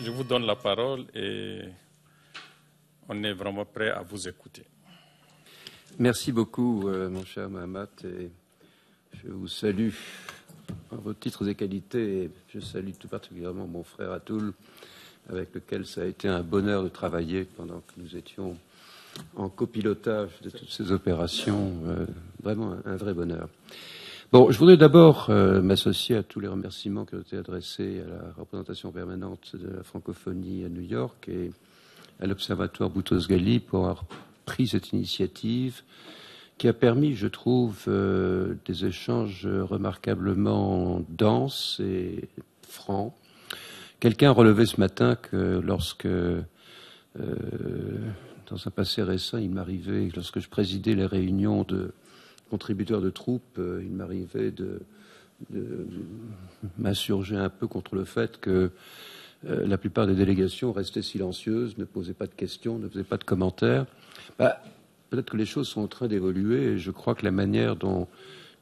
je vous donne la parole et on est vraiment prêt à vous écouter. Merci beaucoup, mon cher Mahamat, et je vous salue en vos titres et qualités, et je salue tout particulièrement mon frère Atoul, avec lequel ça a été un bonheur de travailler pendant que nous étions en copilotage de toutes ces opérations, vraiment un vrai bonheur. Bon, je voudrais d'abord m'associer à tous les remerciements qui ont été adressés à la représentation permanente de la francophonie à New York et à l'Observatoire Boutros-Ghali pour avoir pris cette initiative qui a permis, je trouve, des échanges remarquablement denses et francs. Quelqu'un relevait ce matin que lorsque, dans un passé récent, il m'arrivait, lorsque je présidais les réunions de contributeurs de troupes, il m'arrivait de m'insurger un peu contre le fait que la plupart des délégations restaient silencieuses, ne posaient pas de questions, ne faisaient pas de commentaires. Peut-être que les choses sont en train d'évoluer et je crois que la manière dont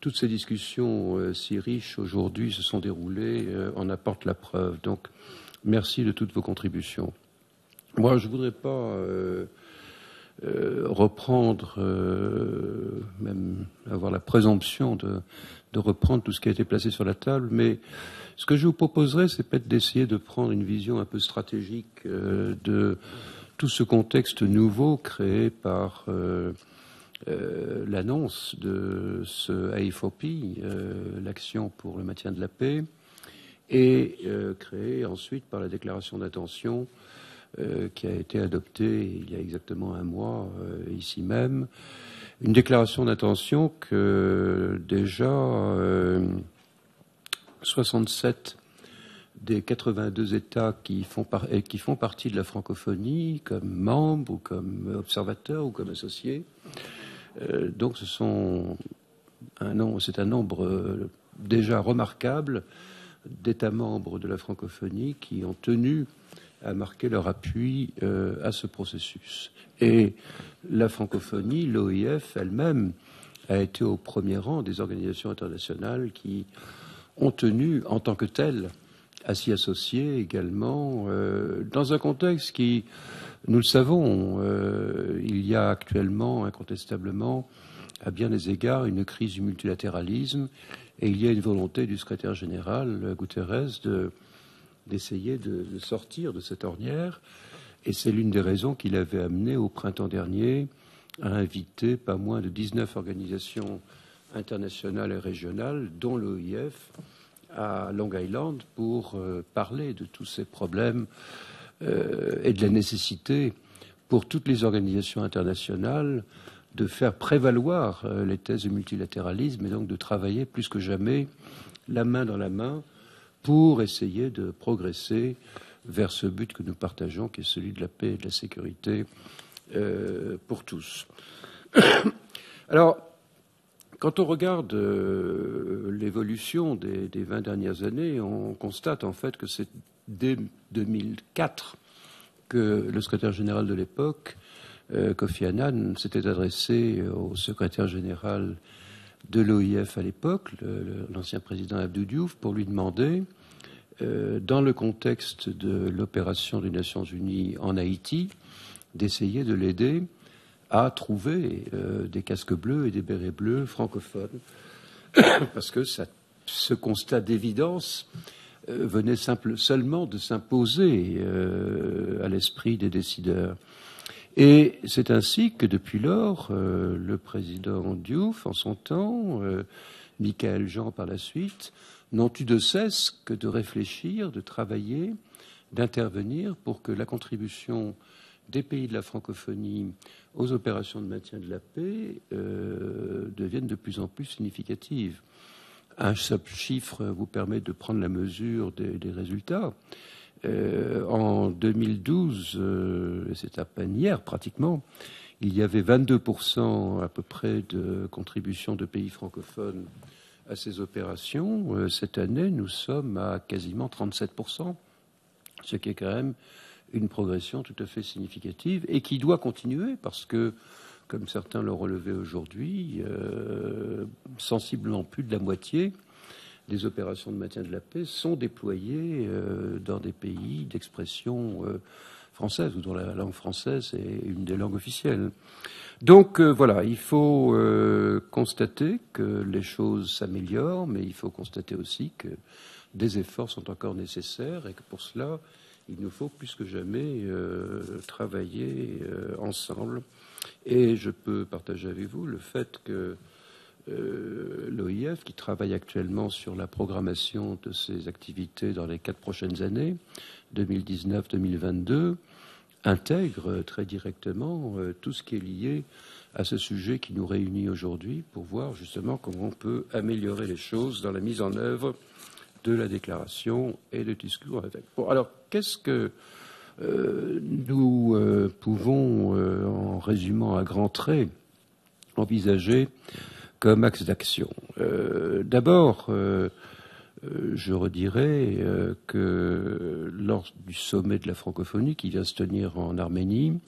toutes ces discussions si riches aujourd'hui se sont déroulées en apporte la preuve. Donc, merci de toutes vos contributions. Moi, je ne voudrais pas reprendre, même avoir la présomption de reprendre tout ce qui a été placé sur la table, mais ce que je vous proposerais, c'est peut-être d'essayer de prendre une vision un peu stratégique de tout ce contexte nouveau créé par l'annonce de ce A4P, l'action pour le maintien de la paix, et créé ensuite par la déclaration d'intention qui a été adoptée il y a exactement un mois, ici même. Une déclaration d'intention que déjà 67 des 82 États qui font partie de la francophonie, comme membres ou comme observateurs ou comme associés. Donc c'est un nombre déjà remarquable d'États membres de la francophonie qui ont tenu à marquer leur appui à ce processus. Et la francophonie, l'OIF elle-même, a été au premier rang des organisations internationales qui ont tenu, en tant que telles, à s'y associer également, dans un contexte qui, nous le savons, il y a actuellement, incontestablement, à bien des égards, une crise du multilatéralisme, et il y a une volonté du secrétaire général, Guterres, d'essayer de sortir de cette ornière, et c'est l'une des raisons qui l'avait amené au printemps dernier à inviter pas moins de 19 organisations internationales et régionales, dont l'OIF, à Long Island pour parler de tous ces problèmes et de la nécessité pour toutes les organisations internationales de faire prévaloir les thèses du multilatéralisme et donc de travailler plus que jamais la main dans la main pour essayer de progresser vers ce but que nous partageons, qui est celui de la paix et de la sécurité pour tous. Alors, quand on regarde l'évolution des 20 dernières années, on constate en fait que c'est dès 2004 que le secrétaire général de l'époque, Kofi Annan, s'était adressé au secrétaire général de l'OIF à l'époque, l'ancien président Abdou Diouf, pour lui demander, dans le contexte de l'opération des Nations Unies en Haïti, d'essayer de l'aider à trouver des casques bleus et des bérets bleus francophones, parce que ce constat d'évidence venait seulement de s'imposer à l'esprit des décideurs. Et c'est ainsi que depuis lors, le président Diouf, en son temps, Michaël Jean par la suite, n'ont eu de cesse que de réfléchir, de travailler, d'intervenir pour que la contribution des pays de la francophonie aux opérations de maintien de la paix devienne de plus en plus significative. Un seul chiffre vous permet de prendre la mesure des résultats. En 2012, et c'est à peine hier pratiquement, il y avait 22% à peu près de contribution de pays francophones à ces opérations. Cette année, nous sommes à quasiment 37%, ce qui est quand même une progression tout à fait significative et qui doit continuer parce que, comme certains l'ont relevé aujourd'hui, sensiblement plus de la moitié des opérations de maintien de la paix sont déployées dans des pays d'expression française, ou dont la langue française est une des langues officielles. Donc voilà, il faut constater que les choses s'améliorent, mais il faut constater aussi que des efforts sont encore nécessaires et que pour cela, il nous faut plus que jamais travailler ensemble. Et je peux partager avec vous le fait que l'OIF, qui travaille actuellement sur la programmation de ses activités dans les 4 prochaines années, 2019-2022, intègre très directement tout ce qui est lié à ce sujet qui nous réunit aujourd'hui pour voir justement comment on peut améliorer les choses dans la mise en œuvre de la déclaration et du discours. Bon, alors, qu'est-ce que nous pouvons, en résumant à grands traits, envisager comme axe d'action? D'abord, je redirais que lors du sommet de la francophonie qui vient se tenir en Arménie,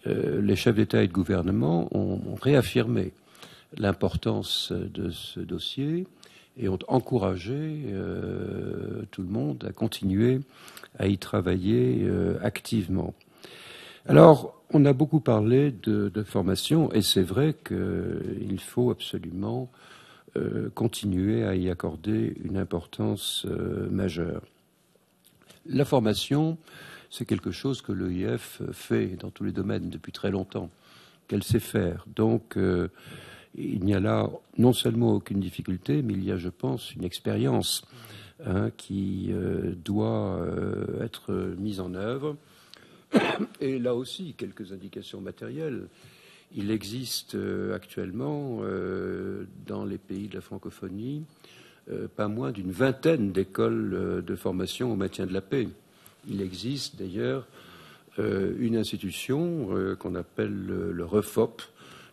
les chefs d'État et de gouvernement ont réaffirmé l'importance de ce dossier et ont encouragé tout le monde à continuer à y travailler activement. Alors, on a beaucoup parlé de formation, et c'est vrai qu'il faut absolument continuer à y accorder une importance majeure. La formation, c'est quelque chose que l'OIF fait dans tous les domaines depuis très longtemps, qu'elle sait faire. Donc, il n'y a là non seulement aucune difficulté, mais il y a, je pense, une expérience qui doit être mise en œuvre. Et là aussi, quelques indications matérielles. Il existe actuellement, dans les pays de la francophonie, pas moins d'une vingtaine d'écoles de formation au maintien de la paix. Il existe d'ailleurs une institution qu'on appelle le REFOP,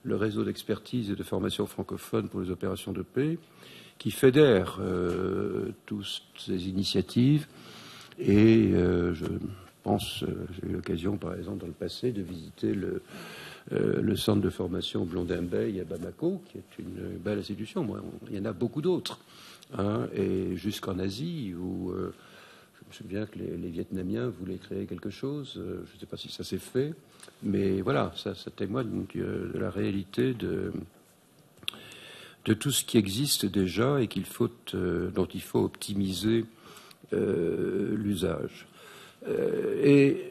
le réseau d'expertise et de formation francophone pour les opérations de paix, qui fédère toutes ces initiatives. Et je pense, j'ai eu l'occasion, par exemple, dans le passé, de visiter le centre de formation Blondin-Bay à Bamako, qui est une belle institution. Moi, il y en a beaucoup d'autres, et jusqu'en Asie, où je me souviens que les Vietnamiens voulaient créer quelque chose. Je ne sais pas si ça s'est fait, mais voilà, ça témoigne de la réalité de tout ce qui existe déjà et dont il faut optimiser l'usage. Et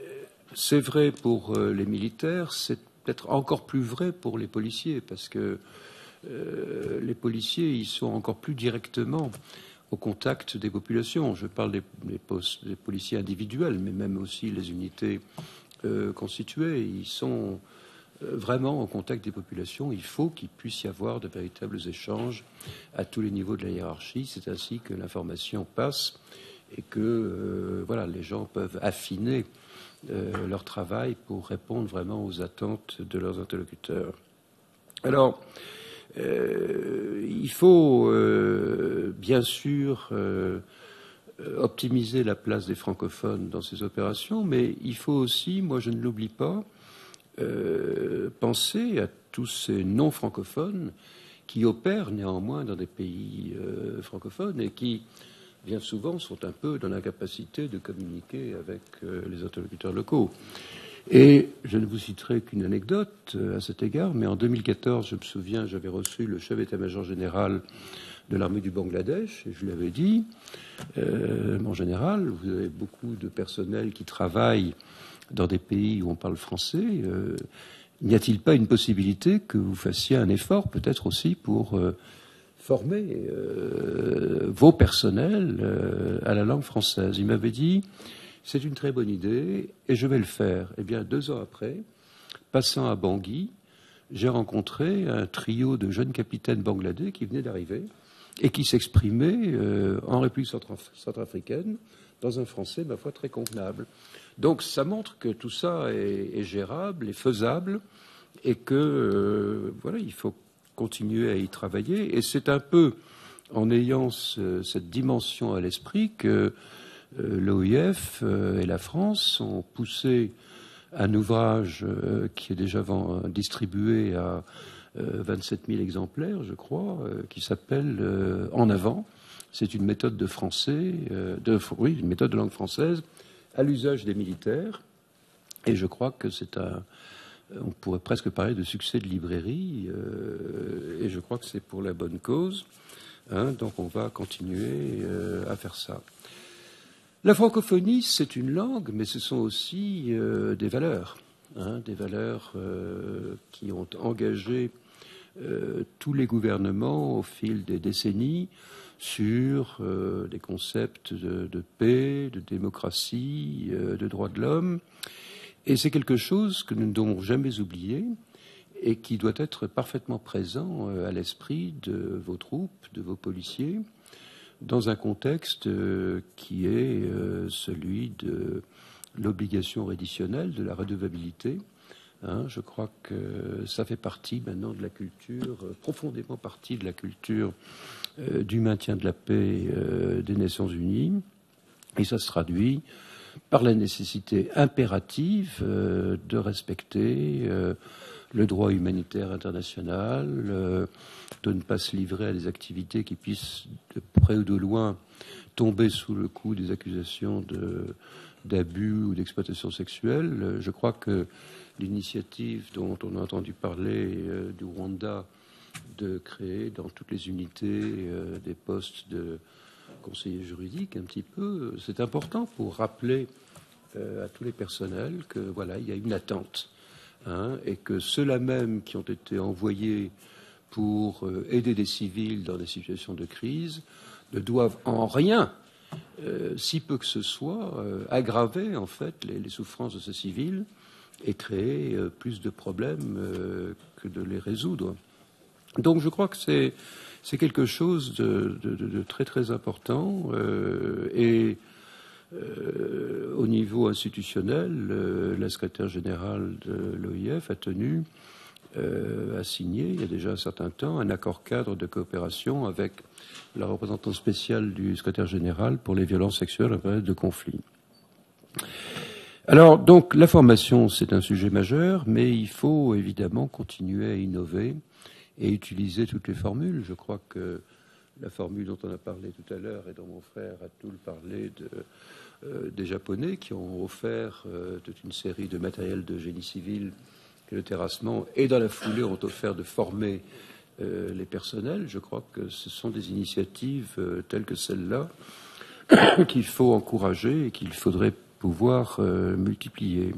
c'est vrai pour les militaires, c'est peut-être encore plus vrai pour les policiers, parce que les policiers, ils sont encore plus directement au contact des populations. Je parle des policiers individuels, mais même aussi les unités constituées. Ils sont vraiment au contact des populations. Il faut qu'il puisse y avoir de véritables échanges à tous les niveaux de la hiérarchie. C'est ainsi que l'information passe et que les gens peuvent affiner leur travail pour répondre vraiment aux attentes de leurs interlocuteurs. Alors, il faut bien sûr optimiser la place des francophones dans ces opérations, mais il faut aussi, moi je ne l'oublie pas, penser à tous ces non-francophones qui opèrent néanmoins dans des pays francophones et qui, bien souvent, sont un peu dans l'incapacité de communiquer avec les interlocuteurs locaux. Et je ne vous citerai qu'une anecdote à cet égard, mais en 2014, je me souviens, j'avais reçu le chef d'état-major général de l'armée du Bangladesh, et je lui avais dit, en général, vous avez beaucoup de personnel qui travaille dans des pays où on parle français. N'y a-t-il pas une possibilité que vous fassiez un effort, peut-être aussi, pour former vos personnels à la langue française? Il m'avait dit, c'est une très bonne idée et je vais le faire. Eh bien, 2 ans après, passant à Bangui, j'ai rencontré un trio de jeunes capitaines bangladais qui venaient d'arriver et qui s'exprimaient en République centrafricaine dans un français, ma foi, très convenable. Donc, ça montre que tout ça est gérable, est faisable et que, il faut continuer à y travailler. Et c'est un peu en ayant cette dimension à l'esprit que l'OIF et la France ont poussé un ouvrage qui est déjà distribué à 27 000 exemplaires, je crois, qui s'appelle En avant. c'est une méthode de français, une méthode de langue française à l'usage des militaires. Et je crois que on pourrait presque parler de succès de librairie, et je crois que c'est pour la bonne cause. Donc on va continuer à faire ça. La francophonie, c'est une langue, mais ce sont aussi des valeurs, des valeurs qui ont engagé tous les gouvernements au fil des décennies sur des concepts de paix, de démocratie, de droits de l'homme. Et c'est quelque chose que nous ne devons jamais oublier et qui doit être parfaitement présent à l'esprit de vos troupes, de vos policiers, dans un contexte qui est celui de l'obligation réditionnelle, de la redevabilité. Je crois que ça fait partie maintenant de la culture, profondément partie de la culture du maintien de la paix des Nations Unies. Et ça se traduit par la nécessité impérative de respecter le droit humanitaire international, de ne pas se livrer à des activités qui puissent, de près ou de loin, tomber sous le coup des accusations d'abus ou d'exploitation sexuelle. Je crois que l'initiative dont on a entendu parler du Rwanda de créer dans toutes les unités des postes de conseillers juridiques, un petit peu, c'est important pour rappeler à tous les personnels que voilà, il y a une attente, et que ceux-là même qui ont été envoyés pour aider des civils dans des situations de crise ne doivent en rien, si peu que ce soit, aggraver en fait les souffrances de ces civils et créer plus de problèmes que de les résoudre. Donc je crois que c'est quelque chose de très très important et au niveau institutionnel, la secrétaire générale de l'OIF a tenu à signer, il y a déjà un certain temps, un accord cadre de coopération avec la représentante spéciale du secrétaire général pour les violences sexuelles en période de conflit. Alors, donc, la formation, c'est un sujet majeur, mais il faut évidemment continuer à innover et utiliser toutes les formules. Je crois que la formule dont on a parlé tout à l'heure et dont mon frère Atul parlait des Japonais qui ont offert toute une série de matériel de génie civil que le terrassement et dans la foulée ont offert de former les personnels. Je crois que ce sont des initiatives telles que celle-là qu'il faut encourager et qu'il faudrait pouvoir multiplier.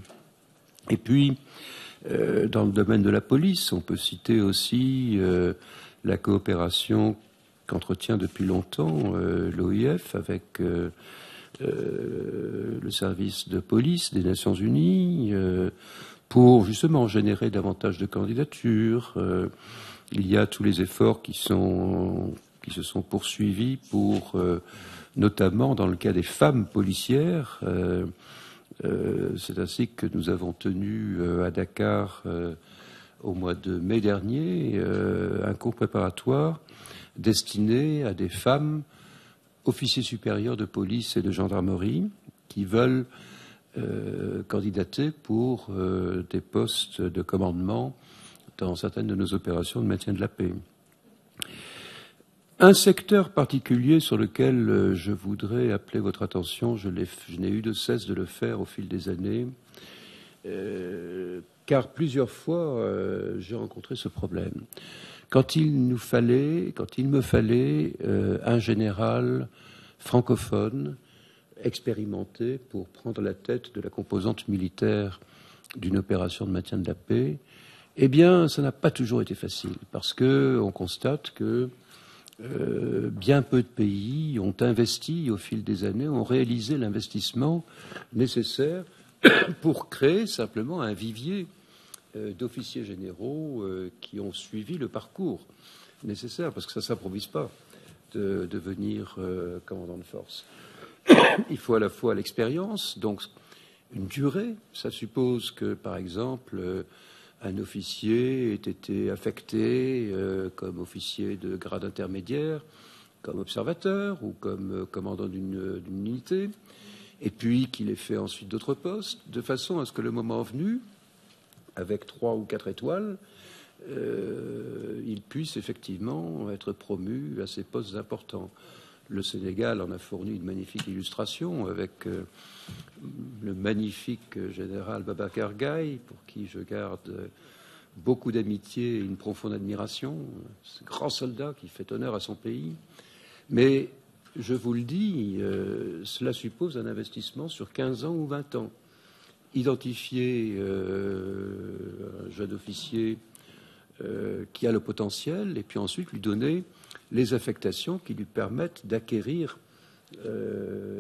Et puis, dans le domaine de la police, on peut citer aussi la coopération qu'entretient depuis longtemps l'OIF avec le service de police des Nations Unies pour justement générer davantage de candidatures. Il y a tous les efforts qui se sont poursuivis pour, notamment dans le cas des femmes policières. C'est ainsi que nous avons tenu à Dakar au mois de mai dernier un cours préparatoire destiné à des femmes officiers supérieurs de police et de gendarmerie qui veulent candidater pour des postes de commandement dans certaines de nos opérations de maintien de la paix. Un secteur particulier sur lequel je voudrais appeler votre attention, je n'ai eu de cesse de le faire au fil des années, car plusieurs fois j'ai rencontré ce problème. Quand il me fallait un général francophone expérimenté pour prendre la tête de la composante militaire d'une opération de maintien de la paix, eh bien, ça n'a pas toujours été facile, parce qu'on constate que bien peu de pays ont investi au fil des années, ont réalisé l'investissement nécessaire pour créer simplement un vivier d'officiers généraux qui ont suivi le parcours nécessaire, parce que ça ne s'improvise pas de devenir commandant de force. Il faut à la fois l'expérience, donc une durée. Ça suppose que, par exemple, un officier ait été affecté comme officier de grade intermédiaire, comme observateur ou comme commandant d'une unité, et puis qu'il ait fait ensuite d'autres postes, de façon à ce que le moment venu, avec 3 ou 4 étoiles, il puisse effectivement être promu à ces postes importants. Le Sénégal en a fourni une magnifique illustration avec le magnifique général Babacar Gaye, pour qui je garde beaucoup d'amitié et une profonde admiration. Ce grand soldat qui fait honneur à son pays. Mais je vous le dis, cela suppose un investissement sur 15 ans ou 20 ans. Identifier un jeune officier qui a le potentiel et puis ensuite lui donner les affectations qui lui permettent d'acquérir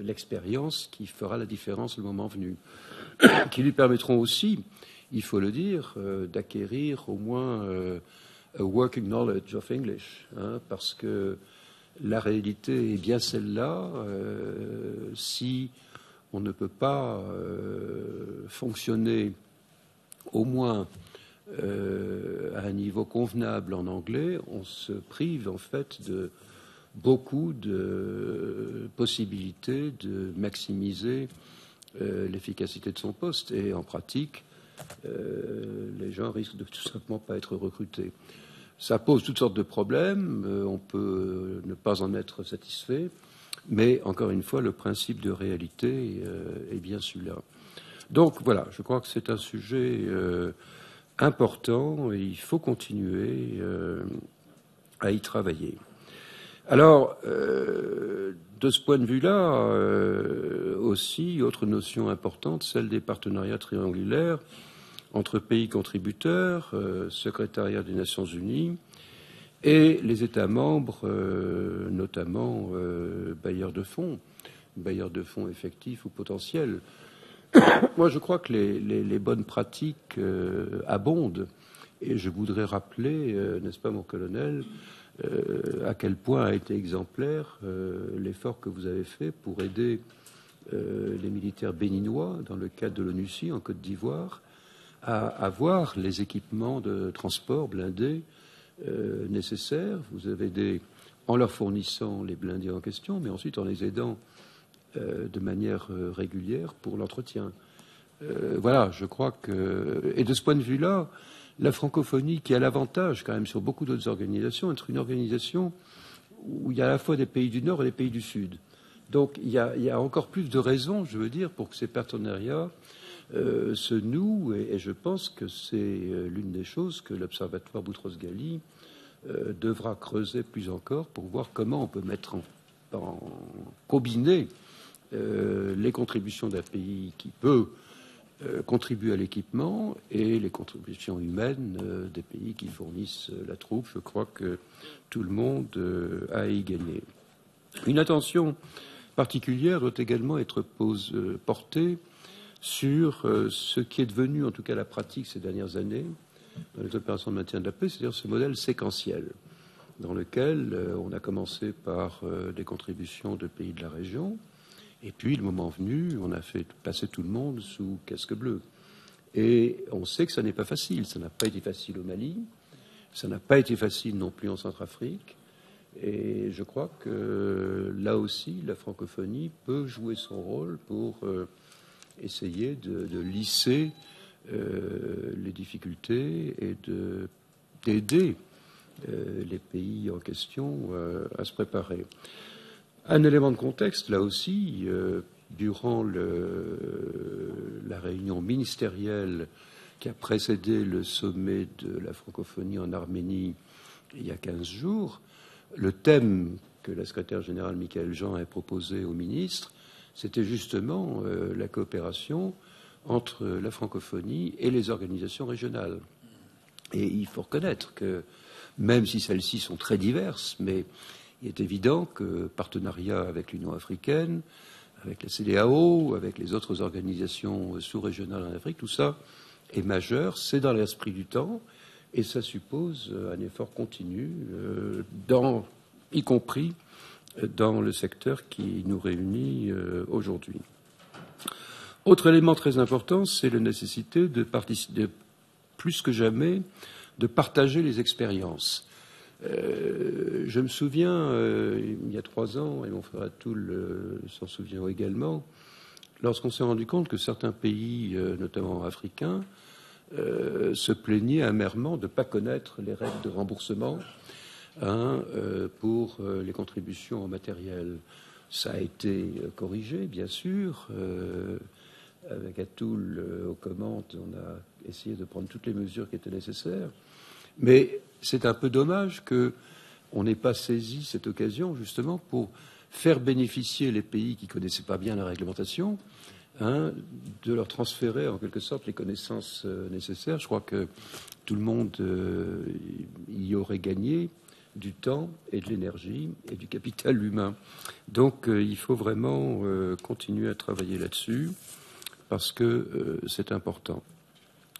l'expérience qui fera la différence le moment venu, qui lui permettront aussi, il faut le dire, d'acquérir au moins a working knowledge of English, parce que la réalité est bien celle-là. Si on ne peut pas fonctionner au moins à un niveau convenable en anglais, on se prive en fait de beaucoup de possibilités de maximiser l'efficacité de son poste. Et en pratique, les gens risquent de tout simplement pas être recrutés. Ça pose toutes sortes de problèmes, on peut ne pas en être satisfait, mais encore une fois, le principe de réalité est bien celui-là. Donc voilà, je crois que c'est un sujet important et il faut continuer à y travailler. Alors, de ce point de vue-là, aussi, autre notion importante, celle des partenariats triangulaires entre pays contributeurs, secrétariat des Nations Unies et les États membres, notamment bailleurs de fonds effectifs ou potentiels. Moi, je crois que les bonnes pratiques abondent. Et je voudrais rappeler, n'est-ce pas, mon colonel, à quel point a été exemplaire l'effort que vous avez fait pour aider les militaires béninois dans le cadre de l'ONUCI en Côte d'Ivoire à avoir les équipements de transport blindés nécessaires. Vous avez aidé en leur fournissant les blindés en question, mais ensuite en les aidant de manière régulière pour l'entretien. Voilà, je crois que... Et de ce point de vue-là, la francophonie, qui a l'avantage quand même sur beaucoup d'autres organisations, d'être une organisation où il y a à la fois des pays du Nord et des pays du Sud. Donc il y a encore plus de raisons, je veux dire, pour que ces partenariats se nouent, et je pense que c'est l'une des choses que l'Observatoire Boutros-Ghali devra creuser plus encore pour voir comment on peut mettre en combiner les contributions d'un pays qui peut contribuer à l'équipement et les contributions humaines des pays qui fournissent la troupe. Je crois que tout le monde a à y gagner. Une attention particulière doit également être portée sur ce qui est devenu, en tout cas la pratique ces dernières années, dans les opérations de maintien de la paix, c'est-à-dire ce modèle séquentiel, dans lequel on a commencé par des contributions de pays de la région, et puis, le moment venu, on a fait passer tout le monde sous casque bleu. Et on sait que ça n'est pas facile. Ça n'a pas été facile au Mali, ça n'a pas été facile non plus en Centrafrique. Et je crois que là aussi, la francophonie peut jouer son rôle pour essayer de lisser les difficultés et d'aider les pays en question à se préparer. Un élément de contexte, là aussi, durant la réunion ministérielle qui a précédé le sommet de la francophonie en Arménie il y a 15 jours, le thème que la secrétaire générale Michaël Jean a proposé au ministre, c'était justement la coopération entre la francophonie et les organisations régionales. Et il faut reconnaître que, même si celles-ci sont très diverses, mais il est évident que partenariat avec l'Union africaine, avec la CEDEAO, avec les autres organisations sous-régionales en Afrique, tout ça est majeur, c'est dans l'esprit du temps, et ça suppose un effort continu, y compris dans le secteur qui nous réunit aujourd'hui. Autre élément très important, c'est la nécessité de plus que jamais, de partager les expériences. Je me souviens, il y a 3 ans, et mon frère Atoul s'en souvient également, lorsqu'on s'est rendu compte que certains pays, notamment africains, se plaignaient amèrement de ne pas connaître les règles de remboursement pour les contributions en matériel. Ça a été corrigé, bien sûr. Avec Atoul aux commandes, on a essayé de prendre toutes les mesures qui étaient nécessaires. Mais c'est un peu dommage qu'on n'ait pas saisi cette occasion, justement, pour faire bénéficier les pays qui ne connaissaient pas bien la réglementation, de leur transférer en quelque sorte les connaissances nécessaires. Je crois que tout le monde y aurait gagné du temps et de l'énergie et du capital humain. Donc il faut vraiment continuer à travailler là-dessus parce que c'est important.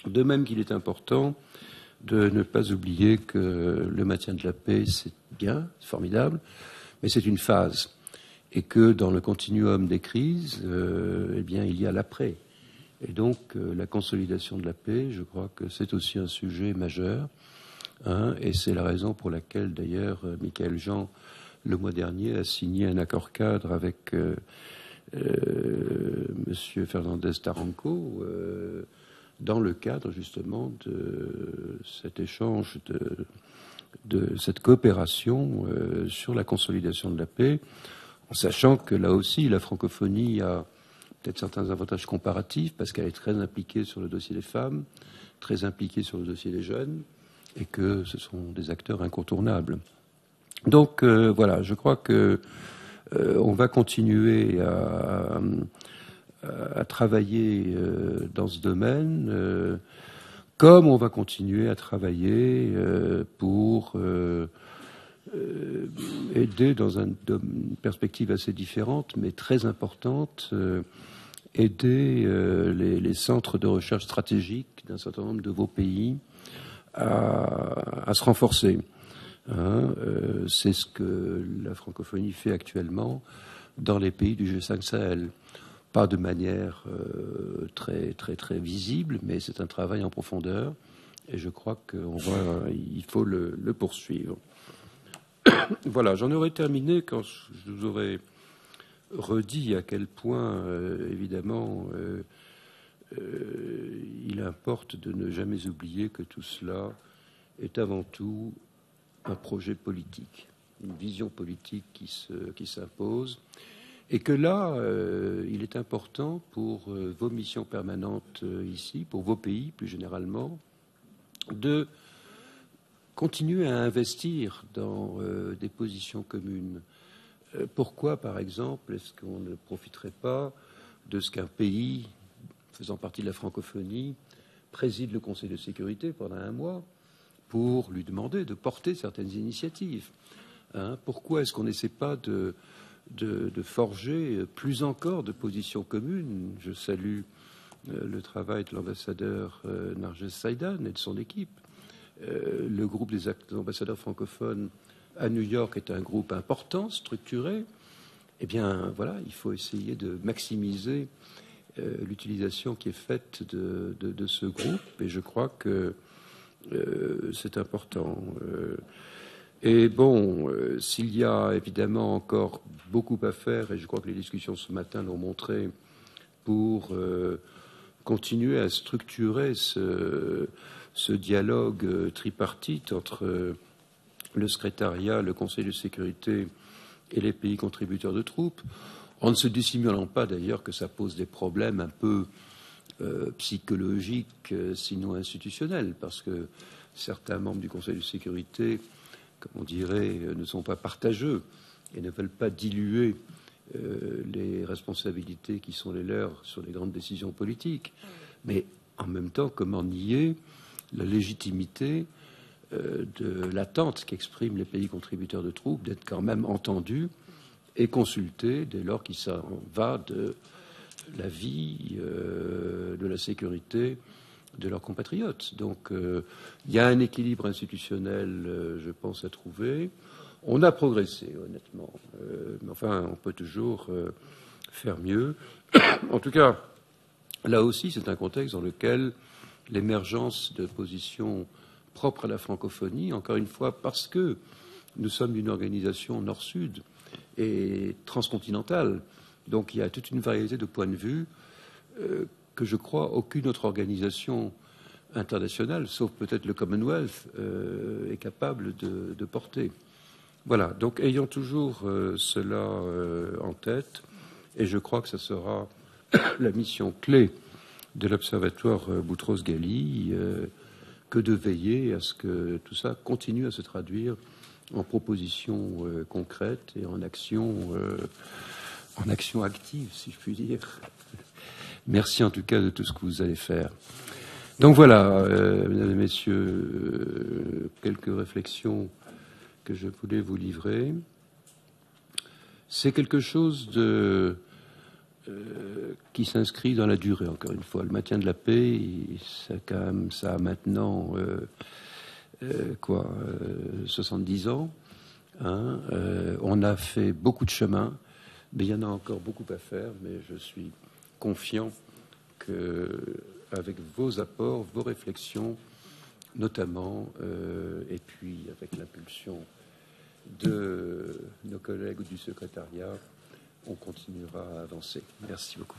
De même qu'il est important de ne pas oublier que le maintien de la paix, c'est bien, c'est formidable, mais c'est une phase. Et que dans le continuum des crises, eh bien, il y a l'après. Et donc, la consolidation de la paix, je crois que c'est aussi un sujet majeur. Et c'est la raison pour laquelle, d'ailleurs, Michael Jean, le mois dernier, a signé un accord cadre avec Monsieur Fernandez Taranco, dans le cadre, justement, de cet échange, de cette coopération sur la consolidation de la paix, en sachant que là aussi, la francophonie a peut-être certains avantages comparatifs, parce qu'elle est très impliquée sur le dossier des femmes, très impliquée sur le dossier des jeunes, et que ce sont des acteurs incontournables. Donc voilà, je crois que on va continuer à travailler dans ce domaine, comme on va continuer à travailler pour aider dans une perspective assez différente, mais très importante, aider les centres de recherche stratégiques d'un certain nombre de vos pays à se renforcer. C'est ce que la francophonie fait actuellement dans les pays du G5 Sahel. Pas de manière très, très, très visible, mais c'est un travail en profondeur et je crois qu'il faut le poursuivre. Voilà, j'en aurais terminé quand je vous aurais redit à quel point, évidemment, il importe de ne jamais oublier que tout cela est avant tout un projet politique, une vision politique qui s'impose, et que là, il est important pour vos missions permanentes ici, pour vos pays plus généralement, de continuer à investir dans des positions communes. Pourquoi, par exemple, est-ce qu'on ne profiterait pas de ce qu'un pays faisant partie de la francophonie préside le Conseil de sécurité pendant un mois pour lui demander de porter certaines initiatives? Pourquoi est-ce qu'on n'essaie pas de forger plus encore de positions communes? Je salue le travail de l'ambassadeur Narges Saïdan et de son équipe. Le groupe des ambassadeurs francophones à New York est un groupe important, structuré. Eh bien, voilà, il faut essayer de maximiser l'utilisation qui est faite de ce groupe, et je crois que c'est important. Et bon, s'il y a évidemment encore beaucoup à faire, et je crois que les discussions ce matin l'ont montré, pour continuer à structurer ce dialogue tripartite entre le secrétariat, le Conseil de sécurité et les pays contributeurs de troupes, en ne se dissimulant pas d'ailleurs que ça pose des problèmes un peu psychologiques, sinon institutionnels, parce que certains membres du Conseil de sécurité, comme on dirait, ne sont pas partageux et ne veulent pas diluer les responsabilités qui sont les leurs sur les grandes décisions politiques. Mais en même temps, comment nier la légitimité de l'attente qu'expriment les pays contributeurs de troupes d'être quand même entendus et consultés dès lors qu'il s'en va de la vie, de la sécurité de leurs compatriotes. Donc il y a un équilibre institutionnel, je pense, à trouver. On a progressé, honnêtement, mais enfin, on peut toujours faire mieux. En tout cas, là aussi, c'est un contexte dans lequel l'émergence de positions propres à la francophonie, encore une fois, parce que nous sommes une organisation nord-sud et transcontinentale, donc il y a toute une variété de points de vue que je crois aucune autre organisation internationale, sauf peut-être le Commonwealth, est capable de porter. Voilà, donc ayant toujours cela en tête, et je crois que ce sera la mission clé de l'Observatoire Boutros-Ghali, que de veiller à ce que tout ça continue à se traduire en propositions concrètes et en action active, si je puis dire. Merci en tout cas de tout ce que vous allez faire. Donc voilà, mesdames et messieurs, quelques réflexions que je voulais vous livrer. C'est quelque chose qui s'inscrit dans la durée, encore une fois. Le maintien de la paix, ça a maintenant 70 ans. Hein, on a fait beaucoup de chemin, mais il y en a encore beaucoup à faire. Mais je suis confiant qu'avec vos apports, vos réflexions, notamment, et puis avec l'impulsion de nos collègues du secrétariat, on continuera à avancer. Merci beaucoup.